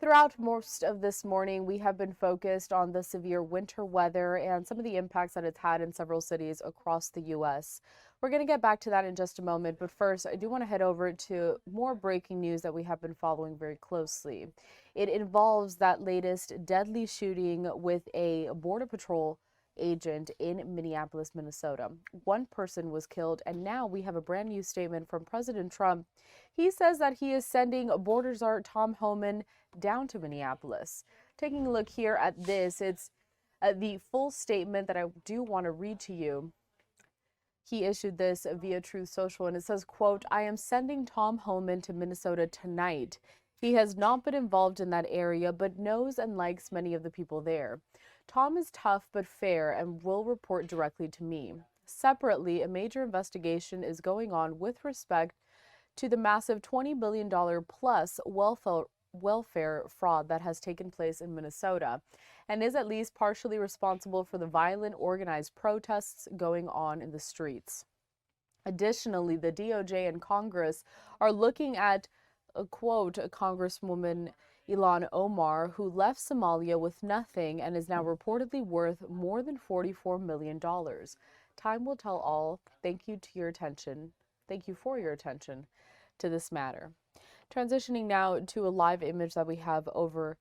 Throughout most of this morning, we have been focused on the severe winter weather and some of the impacts that it's had in several cities across the U.S. We're going to get back to that in just a moment, but first, I do want to head over to more breaking news that we have been following very closely. It involves that latest deadly shooting with a Border Patrol agent in Minneapolis, Minnesota. One person was killed, and now we have a brand new statement from President Trump. He says that he is sending border czar Tom Homan down to Minneapolis. Taking a look here at this, it's the full statement that I do want to read to you. He issued this via Truth Social, and it says, quote, "I am sending Tom Homan to Minnesota tonight. He has not been involved in that area, but knows and likes many of the people there. Tom is tough but fair and will report directly to me. Separately, a major investigation is going on with respect to the massive $20 billion plus welfare fraud that has taken place in Minnesota and is at least partially responsible for the violent organized protests going on in the streets. Additionally, the DOJ and Congress are looking at, quote, Congresswoman Ilhan Omar, who left Somalia with nothing and is now reportedly worth more than $44 million. Time will tell all. Thank you for your attention to this matter." Transitioning now to a live image that we have over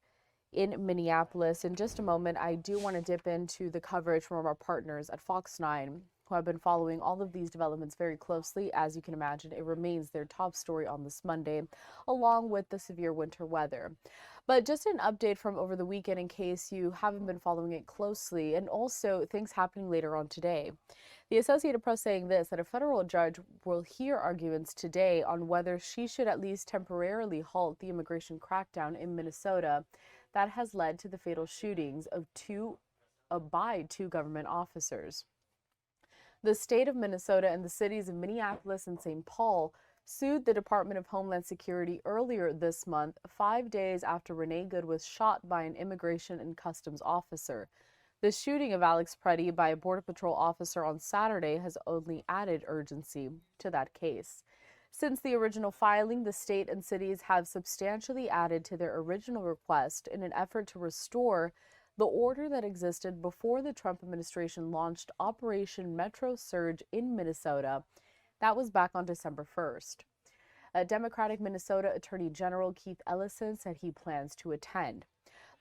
in Minneapolis. In just a moment, I do want to dip into the coverage from our partners at Fox 9, who have been following all of these developments very closely. As you can imagine, it remains their top story on this Monday, along with the severe winter weather. But just an update from over the weekend in case you haven't been following it closely, and also things happening later on today. The Associated Press saying this, that a federal judge will hear arguments today on whether she should at least temporarily halt the immigration crackdown in Minnesota that has led to the fatal shootings by two government officers. The state of Minnesota and the cities of Minneapolis and St. Paul sued the Department of Homeland Security earlier this month, 5 days after Renee Good was shot by an immigration and customs officer. The shooting of Alex Preddy by a Border Patrol officer on Saturday has only added urgency to that case. Since the original filing, the state and cities have substantially added to their original request in an effort to restore the order that existed before the Trump administration launched Operation Metro Surge in Minnesota. That was back on December 1st. A Democratic Minnesota Attorney General Keith Ellison said he plans to attend.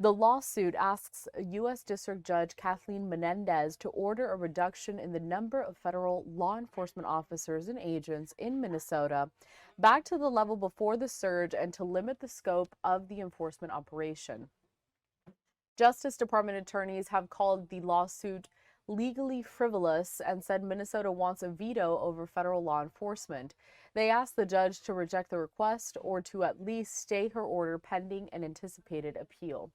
The lawsuit asks U.S. District Judge Kathleen Menendez to order a reduction in the number of federal law enforcement officers and agents in Minnesota back to the level before the surge and to limit the scope of the enforcement operation. Justice Department attorneys have called the lawsuit legally frivolous and said Minnesota wants a veto over federal law enforcement. They asked the judge to reject the request or to at least stay her order pending an anticipated appeal.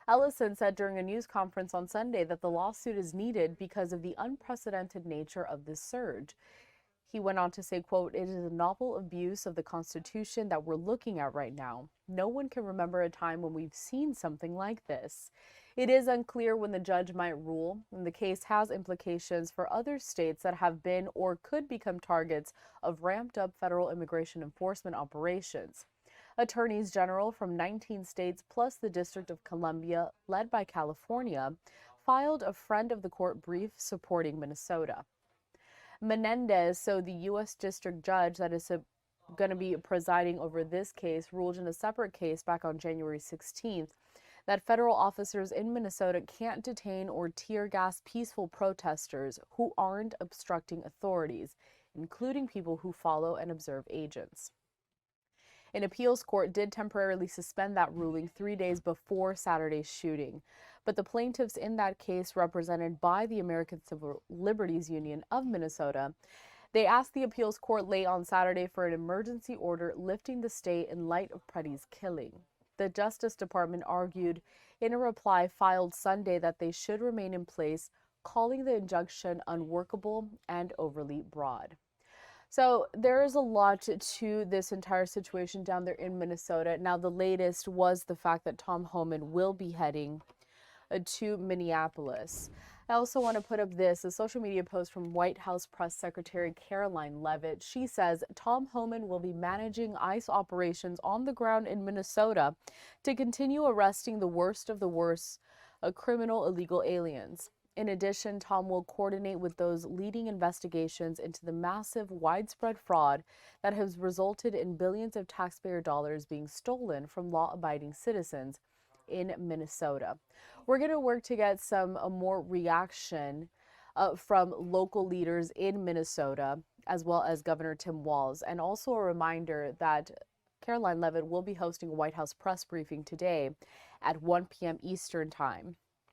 Ellison said during a news conference on Sunday that the lawsuit is needed because of the unprecedented nature of this surge. He went on to say, quote, "It is a novel abuse of the Constitution that we're looking at right now. No one can remember a time when we've seen something like this. It is unclear when the judge might rule, and the case has implications for other states that have been or could become targets of ramped up federal immigration enforcement operations. Attorneys general from 19 states plus the District of Columbia, led by California, filed a friend of the court brief supporting Minnesota." Menendez, so the U.S. District Judge that is going to be presiding over this case, ruled in a separate case back on January 16th that federal officers in Minnesota can't detain or tear gas peaceful protesters who aren't obstructing authorities, including people who follow and observe agents. An appeals court did temporarily suspend that ruling 3 days before Saturday's shooting, but the plaintiffs in that case, represented by the American Civil Liberties Union of Minnesota, they asked the appeals court late on Saturday for an emergency order lifting the stay in light of Preddy's killing. The Justice Department argued in a reply filed Sunday that they should remain in place, calling the injunction unworkable and overly broad. So there is a lot to this entire situation down there in Minnesota. Now, the latest was the fact that Tom Homan will be heading to Minneapolis. I also want to put up a social media post from White House Press Secretary Caroline Leavitt. She says Tom Homan will be managing ICE operations on the ground in Minnesota to continue arresting the worst of the worst criminal illegal aliens. In addition, Tom will coordinate with those leading investigations into the massive, widespread fraud that has resulted in billions of taxpayer dollars being stolen from law-abiding citizens in Minnesota. We're going to work to get some more reaction from local leaders in Minnesota, as well as Governor Tim Walz. And also a reminder that Caroline Leavitt will be hosting a White House press briefing today at 1 p.m. Eastern Time.